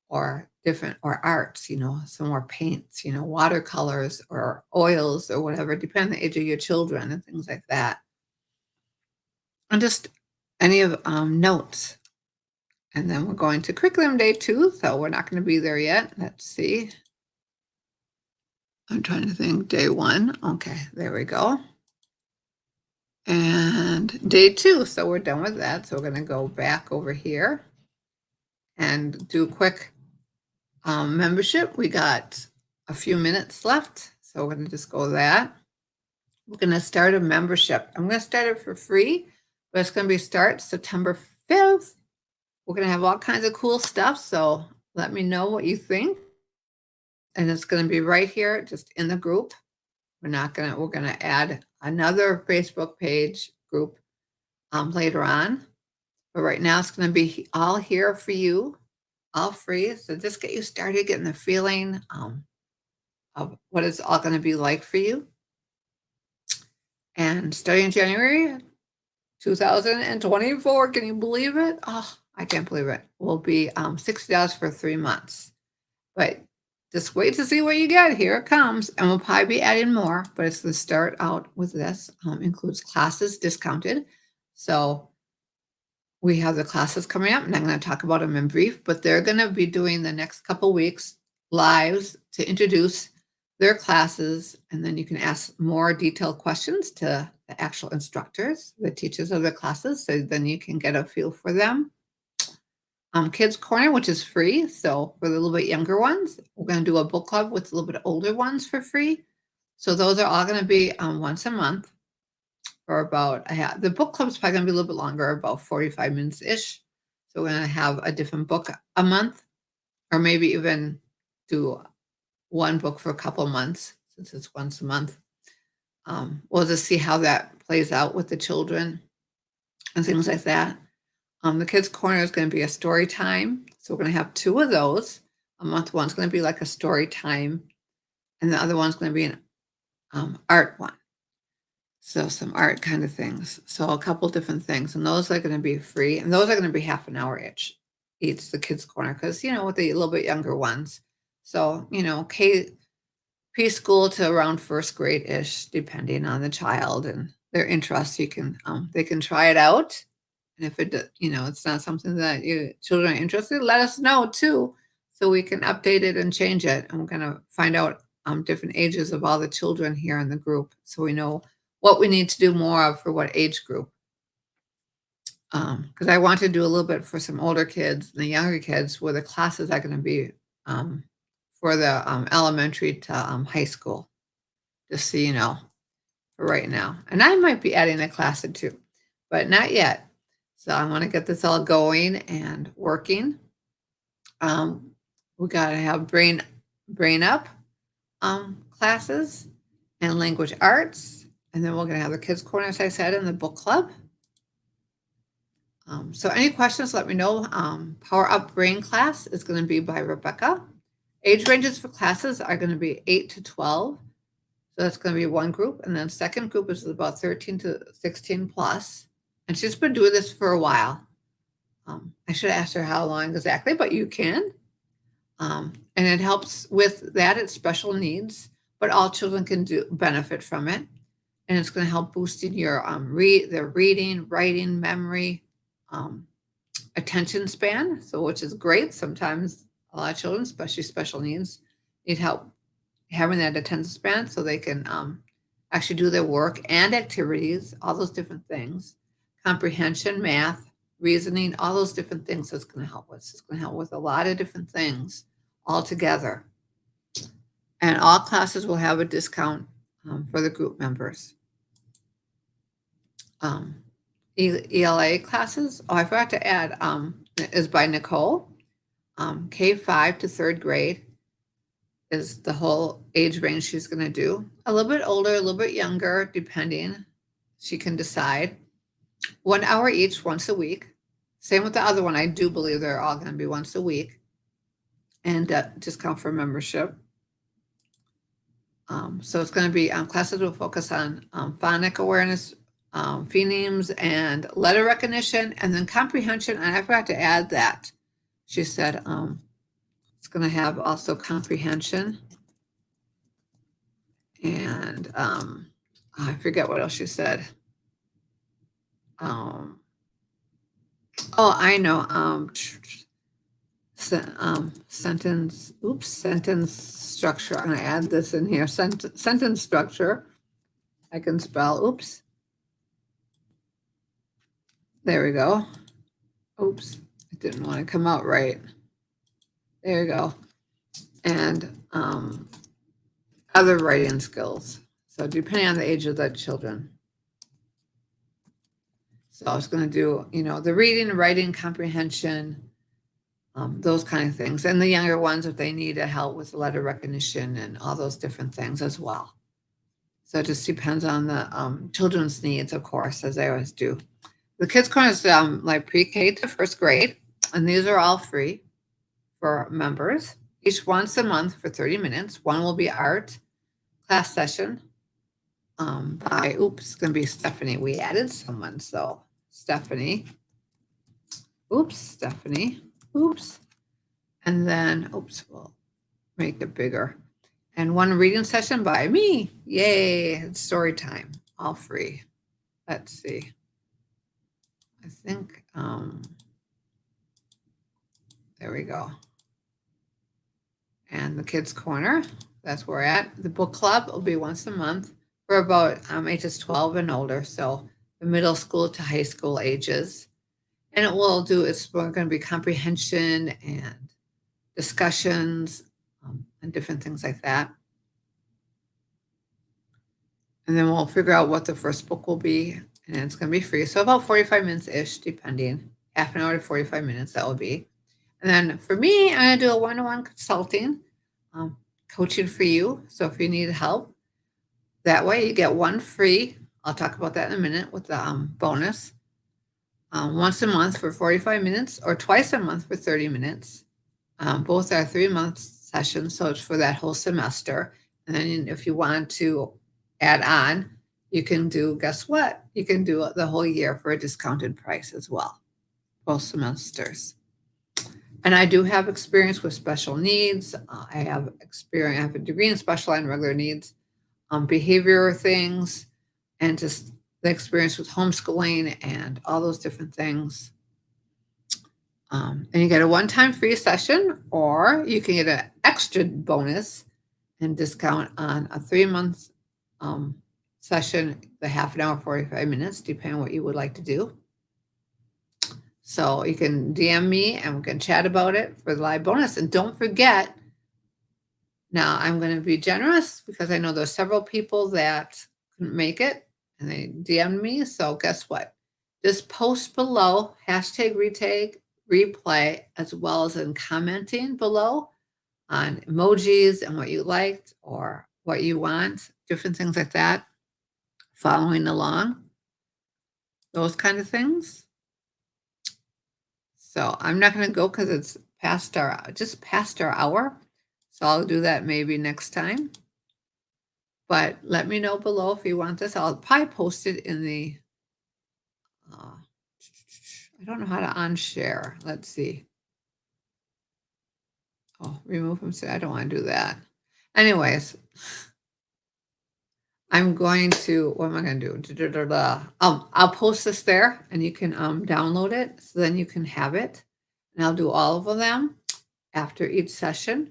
S1: or different, or arts, some more paints, watercolors or oils or whatever, depending on the age of your children and things like that. And just any of notes. And then we're going to curriculum day 2, so we're not going to be there yet. Let's see. I'm trying to think. Day 1. Okay, there we go. And day 2, so we're done with that. So we're going to go back over here and do a quick membership. We got a few minutes left, so we're going to just go that. We're going to start a membership. I'm going to start it for free, but it's going to start September 5th. We're going to have all kinds of cool stuff, so let me know what you think. And it's going to be right here, just in the group. We're going to add another Facebook page group later on. But right now it's going to be all here for you, all free. So just get you started getting the feeling of what it's all going to be like for you. And starting in January 2024, can you believe it? Oh, I can't believe it. Will be $60 for 3 months. But just wait to see what you get. Here it comes. And we'll probably be adding more, but it's the start out with this. Includes classes discounted. So we have the classes coming up, and I'm going to talk about them in brief, but they're going to be doing the next couple weeks lives to introduce their classes, and then you can ask more detailed questions to the actual instructors, the teachers of the classes, so then you can get a feel for them. Kids Corner, which is free. So for the little bit younger ones, we're going to do a book club with a little bit older ones for free. So those are all going to be once a month for about, the book club is probably going to be a little bit longer, about 45 minutes-ish. So we're going to have a different book a month, or maybe even do one book for a couple of months since it's once a month. We'll just see how that plays out with the children and things like that. The Kids Corner is going to be a story time. So we're going to have 2 of those a month. One's going to be like a story time, and the other one's going to be an art one. So some art kind of things. So a couple different things. And those are going to be free. And those are going to be half an hour each, the Kids Corner, because, with the little bit younger ones. So, preschool to around first grade-ish, depending on the child and their interests. They can try it out. And if it's not something that your children are interested, let us know too, so we can update it and change it. And we're gonna find out different ages of all the children here in the group, so we know what we need to do more of for what age group. Because I want to do a little bit for some older kids and the younger kids, where the classes are going to be um, for the elementary to high school, just so you know, for right now. And I might be adding a class or two, but not yet. So I want to get this all going and working. We got to have brain up classes and language arts, and then we're going to have the kids corner, as I said, in the book club. So any questions, let me know. Power Up Brain class is going to be by Rebecca. Age ranges for classes are going to be 8 to 12. So that's going to be one group. And then second group is about 13 to 16 plus. And she's been doing this for a while. I should ask her how long exactly, but you can. And it helps with that. It's special needs, but all children can benefit from it. And it's going to help boosting your their reading, writing, memory, attention span, so which is great. Sometimes a lot of children, especially special needs, need help having that attention span so they can actually do their work and activities, all those different things, comprehension, math, reasoning, all those different things that's going to help with. It's going to help with a lot of different things all together. And all classes will have a discount for the group members. ELA classes, I forgot to add, is by Nicole. K5 to third grade is the whole age range she's going to do. A little bit older, a little bit younger, depending. She can decide. 1 hour each, once a week. Same with the other one. I do believe they're all going to be once a week. And discount for membership. So it's going to be classes will focus on phonic awareness, phonemes and letter recognition, and then comprehension. And I forgot to add that. She said it's going to have also comprehension. And I forget what else she said. Oh, I know. Sentence structure. I'm going to add this in here. Sentence structure. I can spell. Oops. There we go. Oops. It didn't want to come out right. There you go. And other writing skills. So depending on the age of the children. So I was going to do, the reading, writing, comprehension, those kind of things. And the younger ones, if they need help with letter recognition and all those different things as well. So it just depends on the children's needs, of course, as they always do. The Kids Corner is like pre-K to first grade, and these are all free for members. Each once a month for 30 minutes. One will be art class session by, it's going to be Stephanie. We added someone, so Stephanie. Stephanie. And then, we'll make it bigger. And one reading session by me. Yay, it's story time, all free. Let's see. I think, there we go. And the Kids Corner, that's where we're at. The book club will be once a month for about ages 12 and older, so the middle school to high school ages. And it will we're going to be comprehension and discussions and different things like that. And then we'll figure out what the first book will be, and it's going to be free. So about 45 minutes-ish, depending. Half an hour to 45 minutes, that will be. And then for me, I'm going to do a one-on-one consulting, coaching for you. So if you need help, that way you get one free. I'll talk about that in a minute with the bonus. Once a month for 45 minutes or twice a month for 30 minutes. Both are 3-month sessions, so it's for that whole semester. And then if you want to add on, you can do, guess what? You can do the whole year for a discounted price as well, both semesters. And I do have experience with special needs. I have a degree in special and regular needs, behavior things, and just the experience with homeschooling and all those different things. And you get a one-time free session, or you can get an extra bonus and discount on a 3-month session, the half an hour, 45 minutes, depending on what you would like to do. So you can DM me and we can chat about it for the live bonus. And don't forget, now I'm going to be generous because I know there's several people that couldn't make it and they DM'd me. So guess what? Just post below, hashtag retake, replay, as well as in commenting below on emojis and what you liked or what you want, different things like that, following along, those kind of things. So I'm not going to go because it's just past our hour. So I'll do that maybe next time. But let me know below if you want this. I'll probably post it in the, I don't know how to unshare. Let's see. Oh, remove from, I don't want to do that. Anyways, I'm going to, what am I going to do? I'll post this there and you can download it. So then you can have it. And I'll do all of them after each session.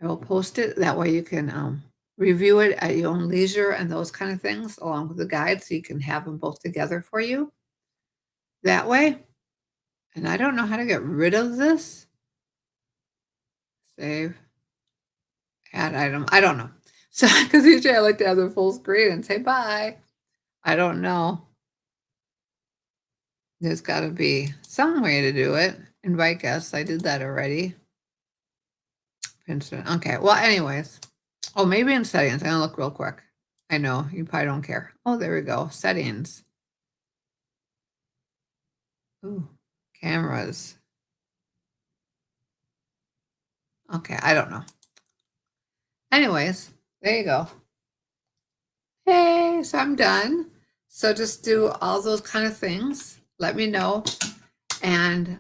S1: I will post it. That way you can review it at your own leisure and those kind of things along with the guide. So you can have them both together for you that way. And I don't know how to get rid of this. Save, add item. I don't know. So, because usually I like to have the full screen and say bye. I don't know. There's got to be some way to do it. Invite guests. I did that already. Okay. Well, anyways. Oh, maybe in settings. I'm going to look real quick. I know. You probably don't care. Oh, there we go. Settings. Ooh, cameras. Okay. I don't know. Anyways, there you go. Hey, so I'm done. So just do all those kind of things. Let me know. And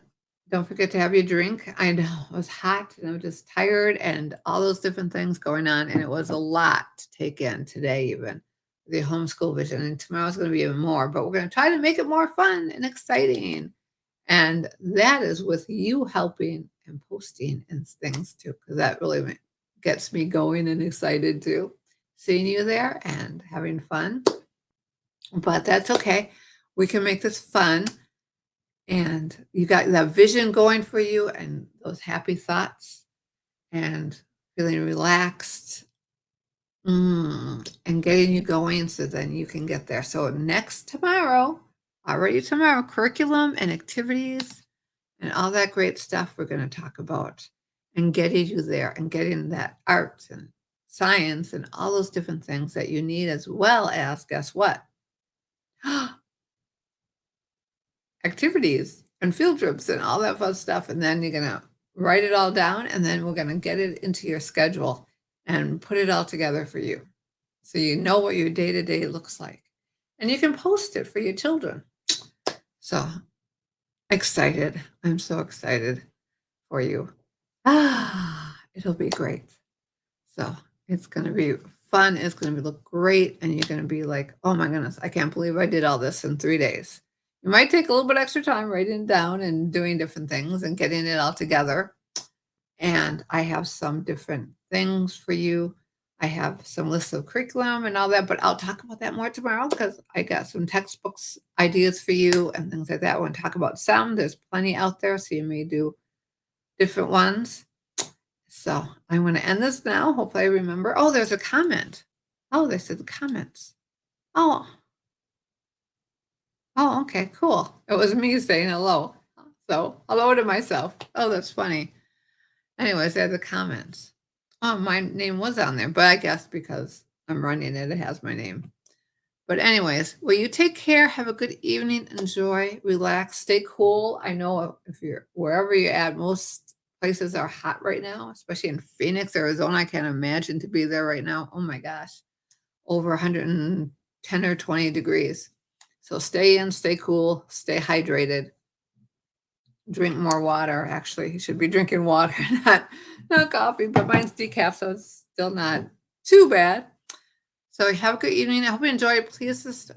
S1: don't forget to have your drink. I know it was hot and I'm just tired and all those different things going on. And it was a lot to take in today, even the homeschool vision. And tomorrow's going to be even more, but we're going to try to make it more fun and exciting. And that is with you helping and posting and things too, because that really gets me going and excited too. Seeing you there and having fun. But that's okay. We can make this fun. And you got that vision going for you and those happy thoughts and feeling relaxed and getting you going so then you can get there. So already tomorrow, curriculum and activities and all that great stuff we're going to talk about and getting you there and getting that art and science and all those different things that you need, as well as, guess what? Activities and field trips and all that fun stuff. And then you're going to write it all down and then we're going to get it into your schedule and put it all together for you. So you know what your day-to-day looks like. And you can post it for your children. So excited. I'm so excited for you. It'll be great. So it's going to be fun. It's going to look great. And you're going to be like, oh my goodness, I can't believe I did all this in 3 days. You might take a little bit extra time writing it down and doing different things and getting it all together. And I have some different things for you. I have some lists of curriculum and all that, but I'll talk about that more tomorrow because I got some textbooks ideas for you and things like that. I want to talk about some. There's plenty out there, so you may do different ones. So I'm going to end this now. Hopefully I remember. Oh, there's a comment. Oh, they said the comments. Oh, okay, cool. It was me saying hello. So hello to myself. Oh, that's funny. Anyways, there's the comments. Oh, my name was on there, but I guess because I'm running it, it has my name. But anyways, well, you take care. Have a good evening. Enjoy, relax, stay cool. I know if you're wherever you're at, most places are hot right now, especially in Phoenix, Arizona. I can't imagine to be there right now. Oh my gosh, over 110 or 20 degrees. So stay in, stay cool, stay hydrated. drink more water. Actually, you should be drinking water, not coffee. But mine's decaf, so it's still not too bad. So have a good evening. I hope you enjoy it. Please just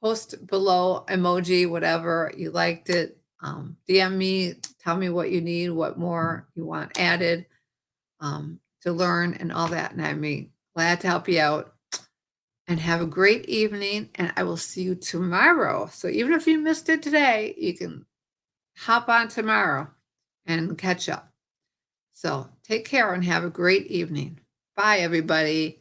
S1: post below emoji, whatever you liked it. DM me, tell me what you need, what more you want added to learn and all that. And I'm glad to help you out. And have a great evening. And I will see you tomorrow. So even if you missed it today, you can hop on tomorrow and catch up. So take care and have a great evening. Bye, everybody.